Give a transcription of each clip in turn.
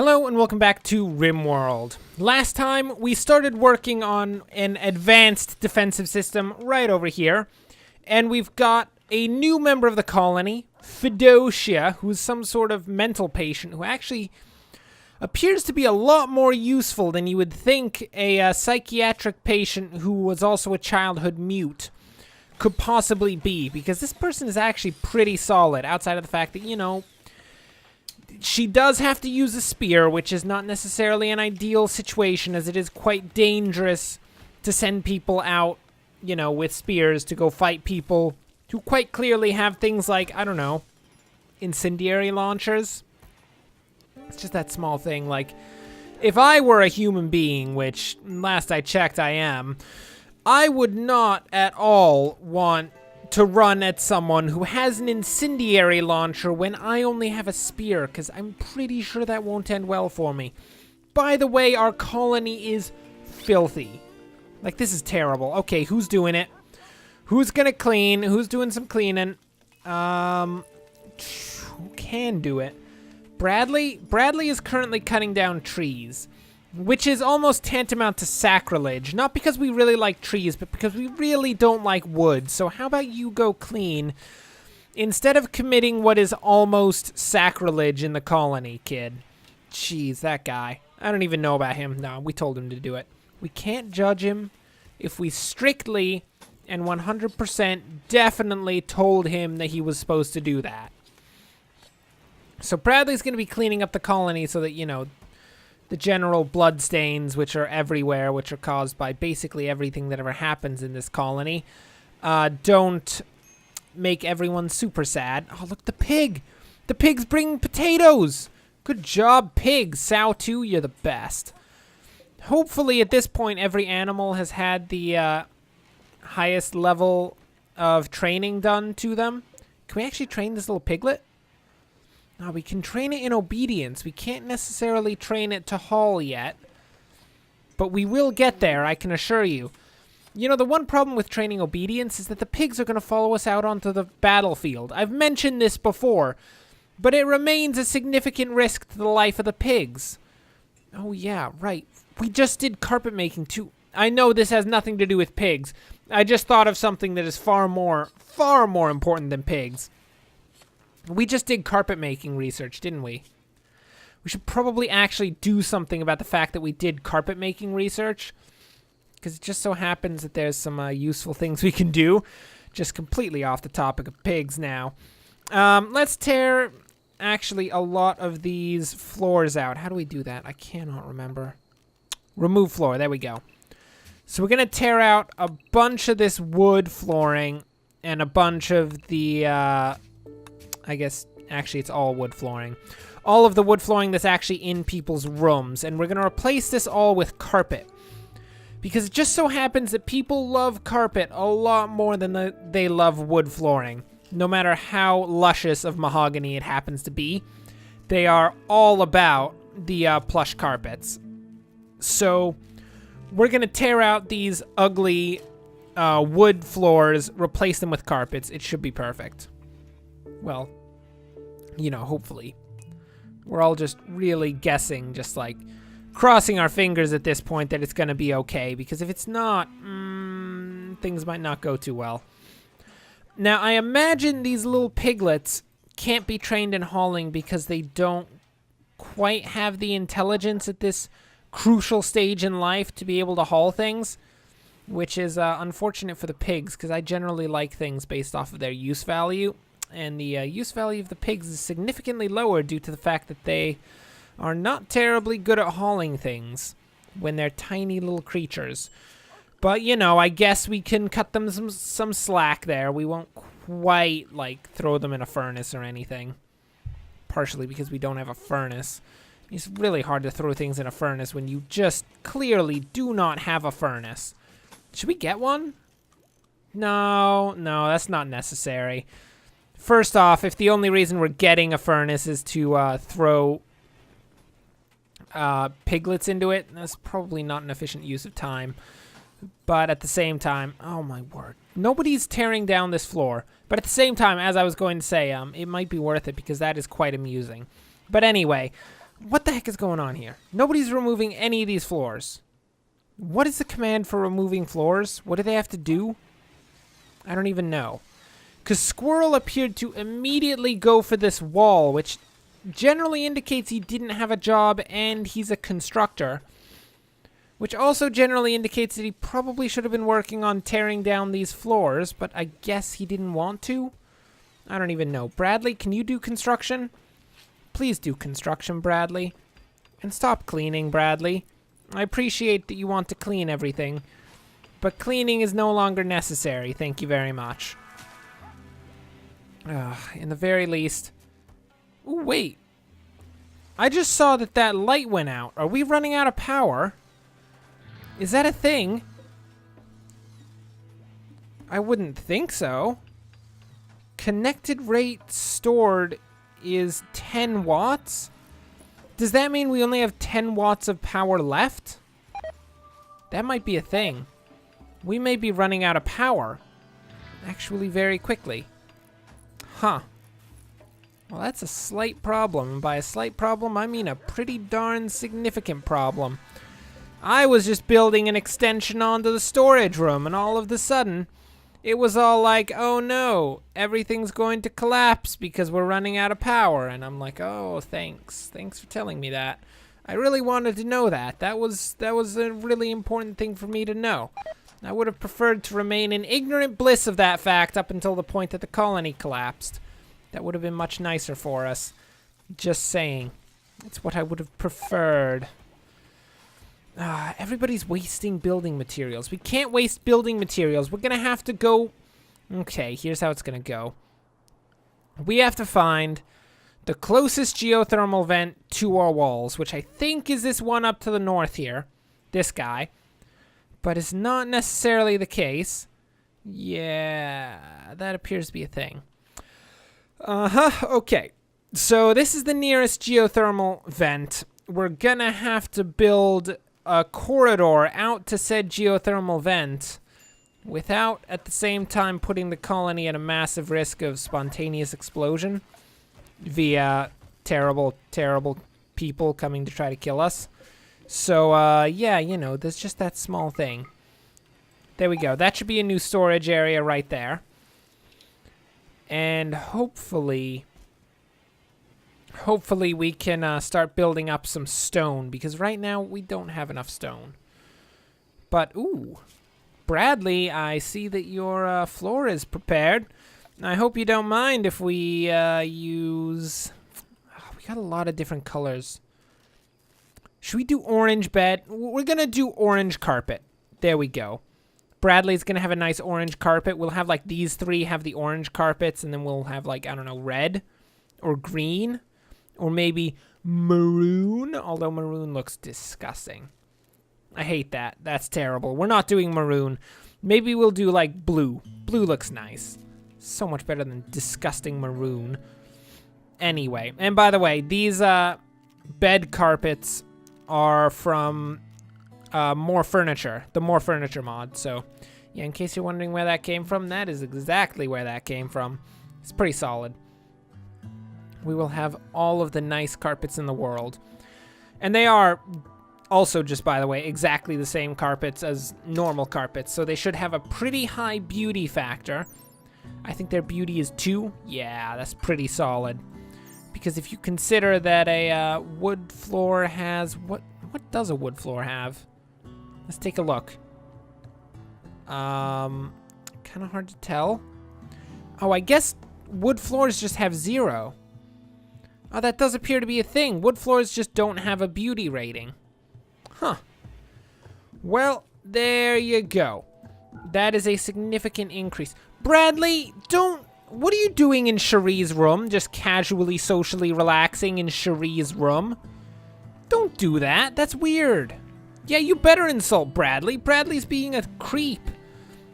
Hello and welcome back to RimWorld. Last time we started working on an advanced defensive system right over here, and we've got a new member of the colony, Fedocia, who's some sort of mental patient who actually appears to be a lot more useful than you would think a psychiatric patient who was also a childhood mute could possibly be, because this person is actually pretty solid, outside of the fact that, you know, she does have to use a spear, which is not necessarily an ideal situation, as it is quite dangerous to send people out, you know, with spears to go fight people who quite clearly have things like, I don't know, incendiary launchers. It's just that small thing. Like, if I were a human being, which last I checked I am, I would not at all want to run at someone who has an incendiary launcher when I only have a spear, because I'm pretty sure that won't end well for me. By the way, our colony is filthy. Like, this is terrible. Okay, who's doing it? Who's gonna clean? Who's doing some cleaning? Who can do it? Bradley? Bradley is currently cutting down trees, which is almost tantamount to sacrilege. Not because we really like trees, but because we really don't like wood. So how about you go clean instead of committing what is almost sacrilege in the colony, kid? Jeez, that guy. I don't even know about him. No, we told him to do it. We can't judge him if we strictly and 100% definitely told him that he was supposed to do that. So Bradley's going to be cleaning up the colony so that, you know, the general blood stains, which are everywhere, which are caused by basically everything that ever happens in this colony, don't make everyone super sad. Oh, look, the pig! The pig's bringing potatoes! Good job, pig! Sow, too, you're the best. Hopefully, at this point, every animal has had the highest level of training done to them. Can we actually train this little piglet? No, we can train it in obedience. We can't necessarily train it to haul yet. But we will get there, I can assure you. You know, the one problem with training obedience is that the pigs are going to follow us out onto the battlefield. I've mentioned this before, but it remains a significant risk to the life of the pigs. Oh yeah, right. We just did carpet making too. I know this has nothing to do with pigs. I just thought of something that is far more important than pigs. We just did carpet making research, didn't we? We should probably actually do something about the fact that we did carpet making research, because it just so happens that there's some useful things we can do. Just completely off the topic of pigs now. Let's tear actually a lot of these floors out. How do we do that? I cannot remember. Remove floor. There we go. So we're going to tear out a bunch of this wood flooring and a bunch of the... I guess, actually, it's all wood flooring. All of the wood flooring that's actually in people's rooms. And we're going to replace this all with carpet. Because it just so happens that people love carpet a lot more than they love wood flooring. No matter how luscious of mahogany it happens to be. They are all about the plush carpets. So, we're going to tear out these ugly wood floors, replace them with carpets. It should be perfect. Well, you know, hopefully. We're all just really guessing, just like crossing our fingers at this point that it's going to be okay, because if it's not, things might not go too well. Now, I imagine these little piglets can't be trained in hauling because they don't quite have the intelligence at this crucial stage in life to be able to haul things, which is unfortunate for the pigs, because I generally like things based off of their use value. And the use value of the pigs is significantly lower due to the fact that they are not terribly good at hauling things when they're tiny little creatures. But, you know, I guess we can cut them some slack there. We won't quite, like, throw them in a furnace or anything. Partially because we don't have a furnace. It's really hard to throw things in a furnace when you just clearly do not have a furnace. Should we get one? No, that's not necessary. First off, if the only reason we're getting a furnace is to throw piglets into it, that's probably not an efficient use of time. But at the same time, oh my word. Nobody's tearing down this floor. But at the same time, as I was going to say, it might be worth it because that is quite amusing. But anyway, What the heck is going on here? Nobody's removing any of these floors. What is the command for removing floors? What do they have to do? I don't even know. Because Squirrel appeared to immediately go for this wall, which generally indicates he didn't have a job and he's a constructor. Which also generally indicates that he probably should have been working on tearing down these floors, but I guess he didn't want to? I don't even know. Bradley, can you do construction? Please do construction, Bradley. And stop cleaning, Bradley. I appreciate that you want to clean everything, but cleaning is no longer necessary. Thank you very much. In the very least... Ooh, wait. I just saw that that light went out. Are we running out of power? Is that a thing? I wouldn't think so. Connected rate stored is 10 watts? Does that mean we only have 10 watts of power left? That might be a thing. We may be running out of power. Actually, very quickly. Huh. Well, that's a slight problem. And by a slight problem, I mean a pretty darn significant problem. I was just building an extension onto the storage room, and all of a sudden, it was all like, oh no, everything's going to collapse because we're running out of power. And I'm like, oh, thanks. Thanks for telling me that. I really wanted to know that. That was a really important thing for me to know. I would have preferred to remain in ignorant bliss of that fact up until the point that the colony collapsed. That would have been much nicer for us. Just saying. It's what I would have preferred. Everybody's wasting building materials. We can't waste building materials. We're going to have to go... Okay, here's how it's going to go. We have to find the closest geothermal vent to our walls, which I think is this one up to the north here. This guy. But it's not necessarily the case. Yeah, that appears to be a thing. Okay. So this is the nearest geothermal vent. We're going to have to build a corridor out to said geothermal vent without at the same time putting the colony at a massive risk of spontaneous explosion via terrible, terrible people coming to try to kill us. So, yeah, you know, there's just that small thing. There we go. That should be a new storage area right there. And hopefully we can start building up some stone, because right now we don't have enough stone. But, ooh, Bradley, I see that your floor is prepared. I hope you don't mind if we use... Oh, we got a lot of different colors. Should we do orange bed? We're going to do orange carpet. There we go. Bradley's going to have a nice orange carpet. We'll have, like, these three have the orange carpets, and then we'll have, like, I don't know, red or green. Or maybe maroon, although maroon looks disgusting. I hate that. That's terrible. We're not doing maroon. Maybe we'll do, like, blue. Blue looks nice. So much better than disgusting maroon. Anyway, and by the way, these bed carpets are from More Furniture, the More Furniture mod. So, yeah, in case you're wondering where that came from, that is exactly where that came from. It's pretty solid. We will have all of the nice carpets in the world. And they are also, just by the way, exactly the same carpets as normal carpets. So they should have a pretty high beauty factor. I think their beauty is 2. Yeah, that's pretty solid. Because if you consider that a wood floor has... What does a wood floor have? Let's take a look. Kind of hard to tell. Oh, I guess wood floors just have 0. Oh, that does appear to be a thing. Wood floors just don't have a beauty rating. Huh. Well, there you go. That is a significant increase. Bradley, what are you doing in Cherie's room? Just casually, socially relaxing in Cherie's room? Don't do that. That's weird. Yeah, you better insult Bradley. Bradley's being a creep.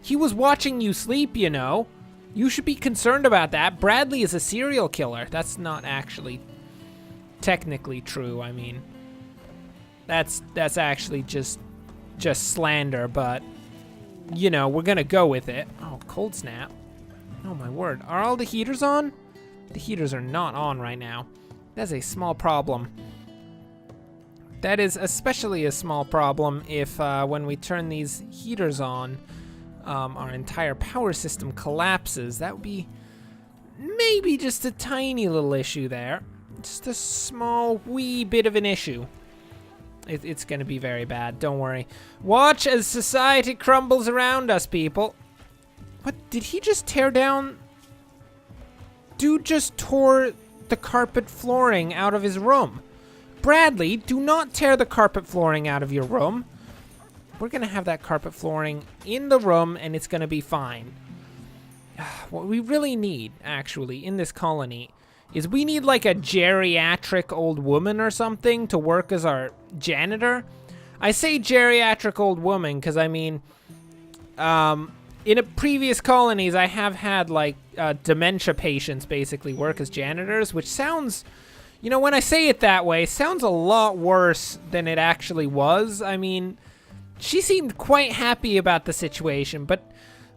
He was watching you sleep, you know. You should be concerned about that. Bradley is a serial killer. That's not actually technically true. I mean, that's actually just slander, but you know, we're gonna go with it. Oh, cold snap. Oh my word. Are all the heaters on? The heaters are not on right now. That's a small problem. That is especially a small problem if when we turn these heaters on, our entire power system collapses. That would be maybe just a tiny little issue there. Just a small wee bit of an issue. It's going to be very bad, don't worry. Watch as society crumbles around us, people. What, did he just tear down? Dude just tore the carpet flooring out of his room. Bradley, do not tear the carpet flooring out of your room. We're going to have that carpet flooring in the room, and it's going to be fine. What we really need, actually, in this colony is we need like a geriatric old woman or something to work as our janitor. I say geriatric old woman because, I mean, in previous colonies, I have had like dementia patients basically work as janitors, which sounds, you know, when I say it that way, sounds a lot worse than it actually was. I mean, she seemed quite happy about the situation, but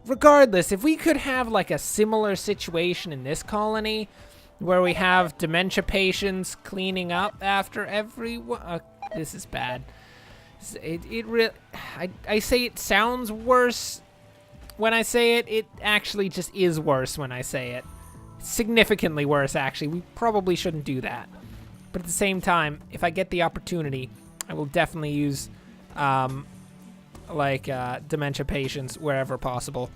regardless, if we could have like a similar situation in this colony, where we have dementia patients cleaning up after everyone. This is bad. I say it sounds worse when I say it. It actually just is worse when I say it. Significantly worse, actually. We probably shouldn't do that. But at the same time, if I get the opportunity, I will definitely use dementia patients wherever possible.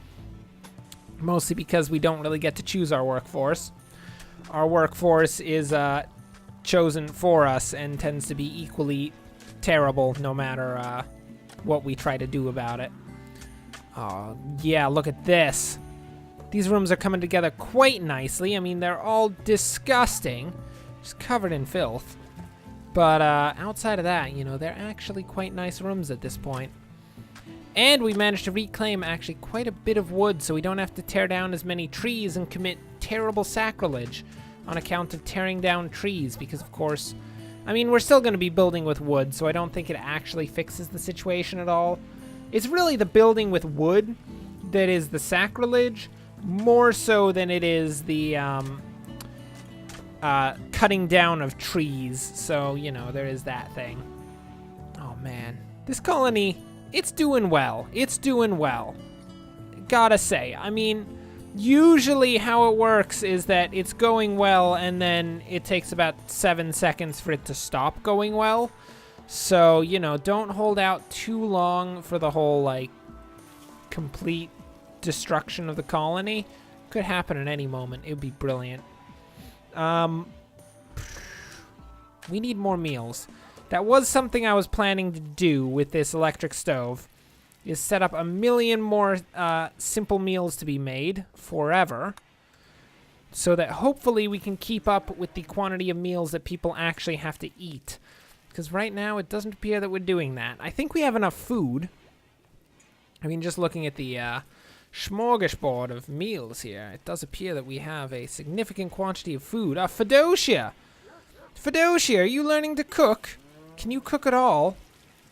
Mostly because we don't really get to choose our workforce. Our workforce is chosen for us and tends to be equally terrible no matter what we try to do about it. Oh, yeah, look at this. These rooms are coming together quite nicely. I mean, they're all disgusting, just covered in filth. But outside of that, you know, they're actually quite nice rooms at this point. And we managed to reclaim actually quite a bit of wood, so we don't have to tear down as many trees and commit terrible sacrilege on account of tearing down trees, because of course, I mean, we're still going to be building with wood, so I don't think it actually fixes the situation at all. It's really the building with wood that is the sacrilege, more so than it is the cutting down of trees. So, you know, there is that thing. Oh man, this colony, it's doing well. It's doing well. Gotta say, I mean, usually how it works is that it's going well and then it takes about 7 seconds for it to stop going well. So, you know, don't hold out too long for the whole, like, complete destruction of the colony. Could happen at any moment. It would be brilliant. We need more meals. That was something I was planning to do with this electric stove, is set up 1 million more simple meals to be made forever, so that hopefully we can keep up with the quantity of meals that people actually have to eat. Because right now it doesn't appear that we're doing that. I think we have enough food. I mean, just looking at the smorgasbord of meals here, it does appear that we have a significant quantity of food. Fedosia! Fedosia, are you learning to cook? Can you cook at all?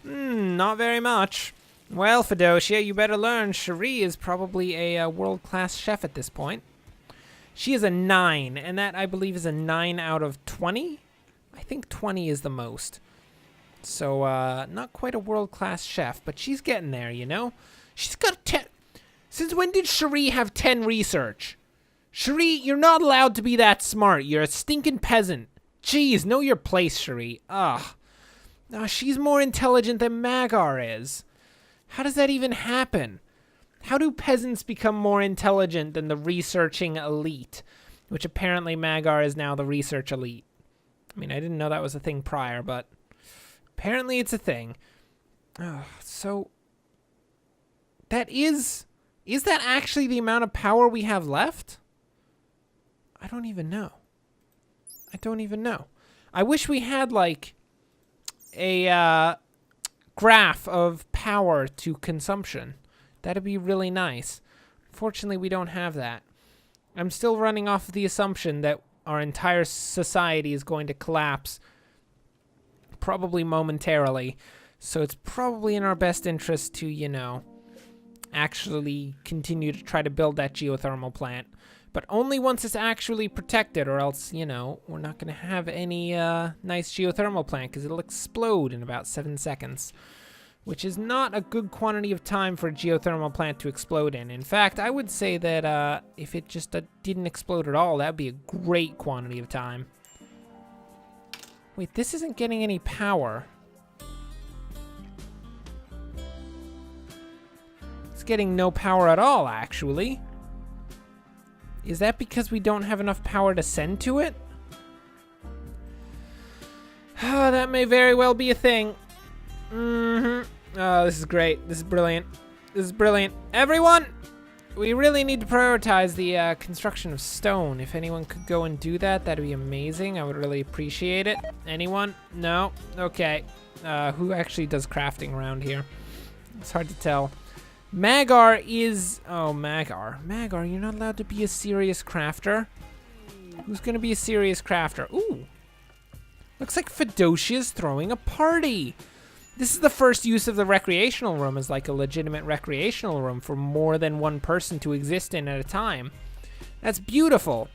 Not very much. Well, Fedosia, you better learn. Cherie is probably a world-class chef at this point. She is a 9, and that, I believe, is a 9 out of 20? I think 20 is the most. So, not quite a world-class chef, but she's getting there, you know? She's got 10... Since when did Cherie have 10 research? Cherie, you're not allowed to be that smart. You're a stinking peasant. Jeez, know your place, Cherie. Ugh. She's more intelligent than Magar is. How does that even happen? How do peasants become more intelligent than the researching elite? Which apparently Magar is now the research elite. I mean, I didn't know that was a thing prior, but apparently it's a thing. So, that is that actually the amount of power we have left? I don't even know. I wish we had, like, a graph of power to consumption. That'd be really nice. Fortunately, we don't have that. I'm still running off of the assumption that our entire society is going to collapse, probably momentarily. So it's probably in our best interest to, you know, actually continue to try to build that geothermal plant. But only once it's actually protected, or else, you know, we're not going to have any nice geothermal plant, because it'll explode in about 7 seconds, which is not a good quantity of time for a geothermal plant to explode in. In fact, I would say that if it just didn't explode at all, that would be a great quantity of time. Wait, this isn't getting any power. It's getting no power at all, actually. Is that because we don't have enough power to send to it? Oh, that may very well be a thing. Oh, this is great. This is brilliant. This is brilliant. Everyone, we really need to prioritize the construction of stone. If anyone could go and do that, that'd be amazing. I would really appreciate it. Anyone? No? Okay. Who actually does crafting around here? It's hard to tell. Magar is... Oh, Magar. Magar, you're not allowed to be a serious crafter. Who's going to be a serious crafter? Ooh. Looks like Fedocia's throwing a party. This is the first use of the recreational room as like a legitimate recreational room for more than one person to exist in at a time. That's beautiful.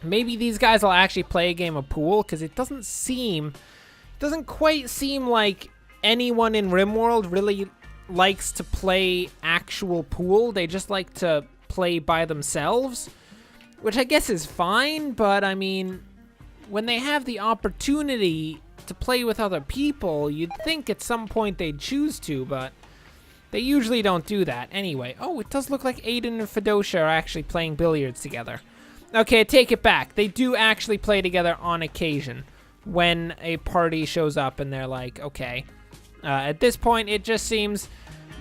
Maybe these guys will actually play a game of pool, because it doesn't quite seem like anyone in RimWorld really likes to play actual pool. They just like to play by themselves, which I guess is fine, but I mean, when they have the opportunity to play with other people, you'd think at some point they'd choose to, but they usually don't do that. Anyway, oh, it does look like Aiden and Fedocia are actually playing billiards together. Okay, take it back. They do actually play together on occasion when a party shows up and they're like, okay. At this point, it just seems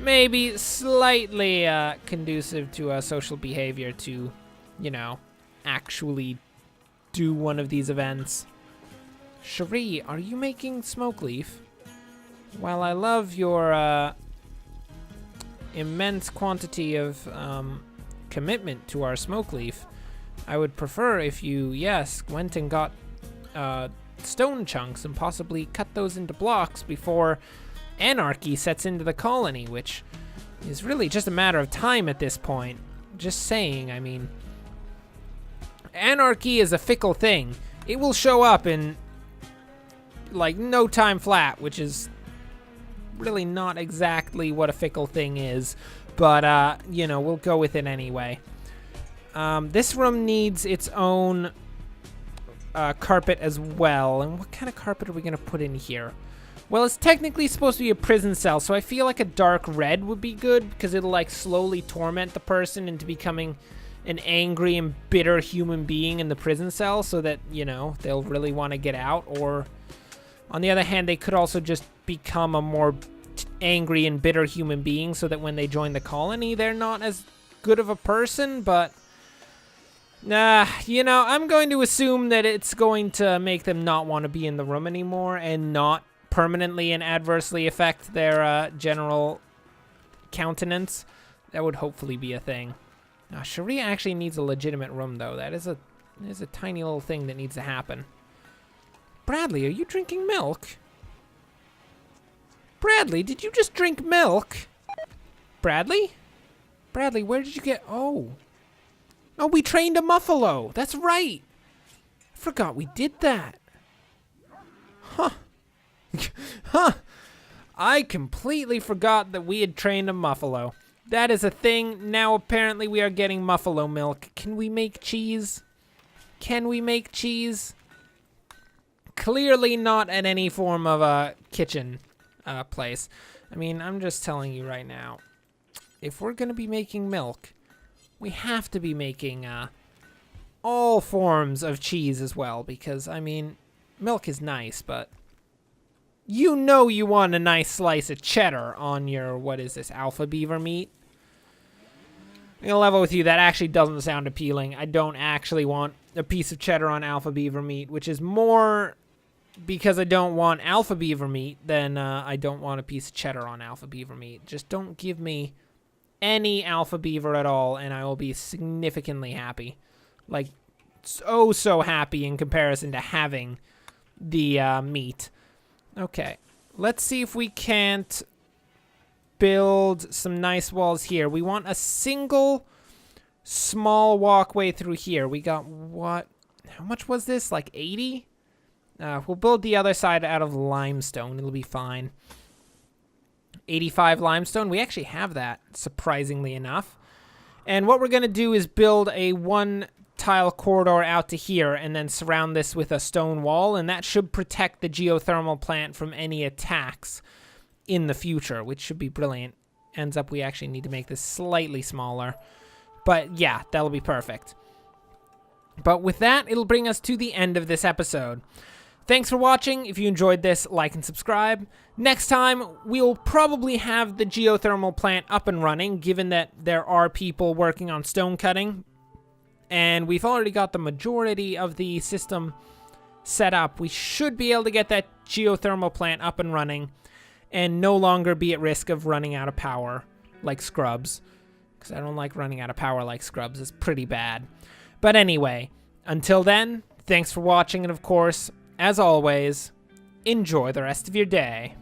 maybe slightly conducive to social behavior to, you know, actually do one of these events. Cherie, are you making smoke leaf? While I love your immense quantity of commitment to our smoke leaf, I would prefer if you, yes, went and got stone chunks and possibly cut those into blocks before anarchy sets into the colony, which is really just a matter of time at this point. Just saying, I mean, anarchy is a fickle thing. It will show up in like no time flat, which is really not exactly what a fickle thing is, but you know, we'll go with it anyway. This room needs its own carpet as well. And what kind of carpet are we gonna put in here? Well, it's technically supposed to be a prison cell, so I feel like a dark red would be good, because it'll like slowly torment the person into becoming an angry and bitter human being in the prison cell, so that, you know, they'll really want to get out. Or on the other hand, they could also just become a more angry and bitter human being, so that when they join the colony, they're not as good of a person. But you know, I'm going to assume that it's going to make them not want to be in the room anymore, and not permanently and adversely affect their general countenance. That would hopefully be a thing. Now, Sharia actually needs a legitimate room, though. That is a tiny little thing that needs to happen. Bradley, are you drinking milk? Bradley, did you just drink milk? Bradley? Bradley, where did you get... Oh, we trained a muffalo. That's right. I forgot we did that. Huh. Huh. I completely forgot that we had trained a muffalo. That is a thing. Now apparently we are getting muffalo milk. Can we make cheese? Can we make cheese? Clearly not at any form of a kitchen place. I mean, I'm just telling you right now. If we're going to be making milk, we have to be making all forms of cheese as well. Because, I mean, milk is nice, but... You know you want a nice slice of cheddar on your, what is this, alpha beaver meat? I'm gonna level with you, that actually doesn't sound appealing. I don't actually want a piece of cheddar on alpha beaver meat, which is more because I don't want alpha beaver meat than I don't want a piece of cheddar on alpha beaver meat. Just don't give me any alpha beaver at all, and I will be significantly happy. Like, so happy in comparison to having the meat. Okay, let's see if we can't build some nice walls here. We want a single small walkway through here. We got what? How much was this? Like 80? We'll build the other side out of limestone. It'll be fine. 85 limestone. We actually have that, surprisingly enough. And what we're going to do is build a one tile corridor out to here and then surround this with a stone wall, and that should protect the geothermal plant from any attacks in the future, which should be brilliant. Ends up we actually need to make this slightly smaller. But yeah, that'll be perfect. But with that, it'll bring us to the end of this episode. Thanks for watching. If you enjoyed this, like and subscribe. Next time, we'll probably have the geothermal plant up and running, given that there are people working on stone cutting. And we've already got the majority of the system set up. We should be able to get that geothermal plant up and running and no longer be at risk of running out of power like Scrubs. Because I don't like running out of power like Scrubs. It's pretty bad. But anyway, until then, thanks for watching, and of course, as always, enjoy the rest of your day.